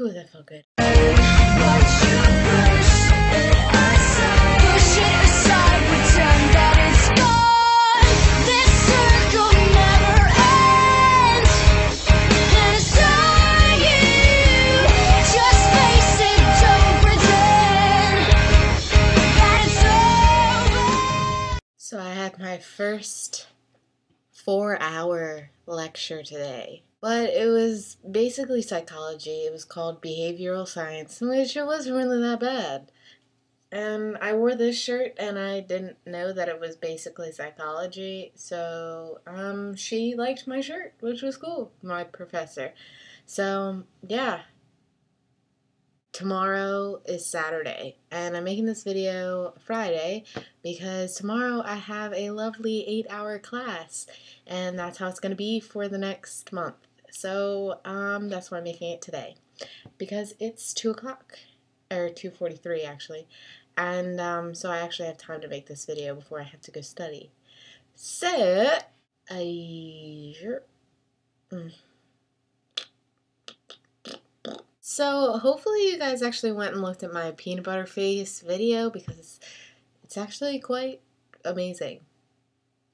Whew, that felt good. So I had my first 4-hour lecture today, but it was basically psychology. It was called behavioral science, which it wasn't really that bad. And I wore this shirt and I didn't know that it was basically psychology, so she liked my shirt, which was cool, my professor. So yeah. Tomorrow is Saturday, and I'm making this video Friday because tomorrow I have a lovely 8-hour class, and that's how it's going to be for the next month. So, that's why I'm making it today, because it's 2 o'clock, or 2:43 actually, and, so I actually have time to make this video before I have to go study. So, So hopefully you guys actually went and looked at my peanut butter face video, because it's actually quite amazing.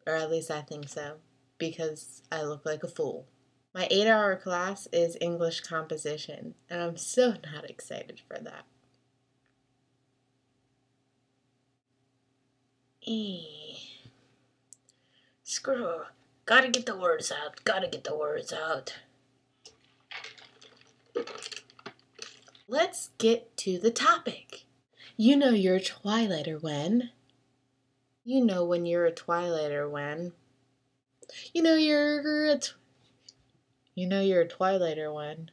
Or at least I think so, because I look like a fool. My 8-hour class is English composition, and I'm so not excited for that. Screw. Gotta get the words out. Gotta get the words out. Let's get to the topic. You know you're a Twilighter when. You know when you're a Twilighter when. You know you're a Twilighter when.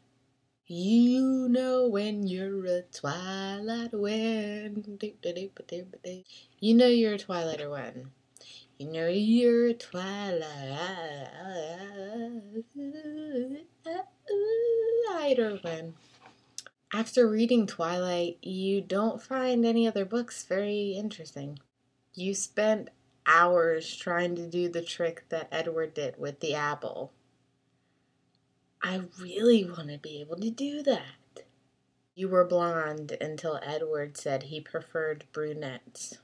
You know when you're a Twilighter when. You know you're a Twilighter when. You know you're a Twilighter when. After reading Twilight, you don't find any other books very interesting. You spent hours trying to do the trick that Edward did with the apple. I really want to be able to do that. You were blonde until Edward said he preferred brunettes.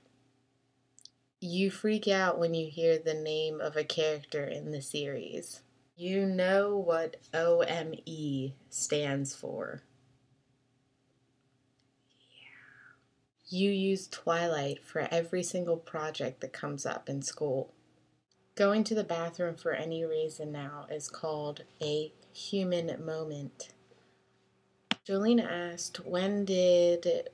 You freak out when you hear the name of a character in the series. You know what OME stands for. You use Twilight for every single project that comes up in school. Going to the bathroom for any reason now is called a human moment. Jolena asked, when did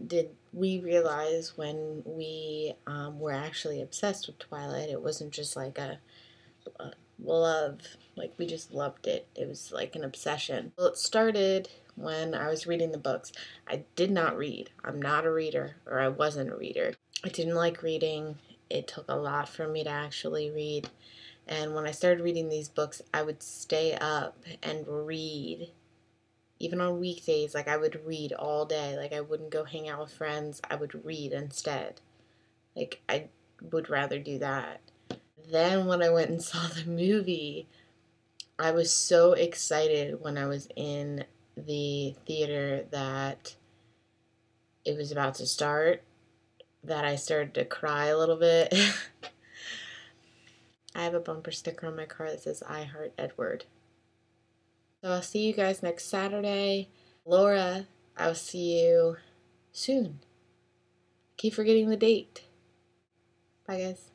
did we realize when we were actually obsessed with Twilight? It wasn't just like a love, like we just loved it. It was like an obsession. Well, it started when I was reading the books. I did not read. I'm not a reader, or I wasn't a reader. I didn't like reading. It took a lot for me to actually read. And when I started reading these books, I would stay up and read. Even on weekdays, like I would read all day. Like I wouldn't go hang out with friends. I would read instead. Like I would rather do that. Then when I went and saw the movie, I was so excited when I was in the theater that it was about to start that I started to cry a little bit. I have a bumper sticker on my car that says I Heart Edward. So I'll see you guys next Saturday. Laura, I'll see you soon. Keep forgetting the date. Bye guys.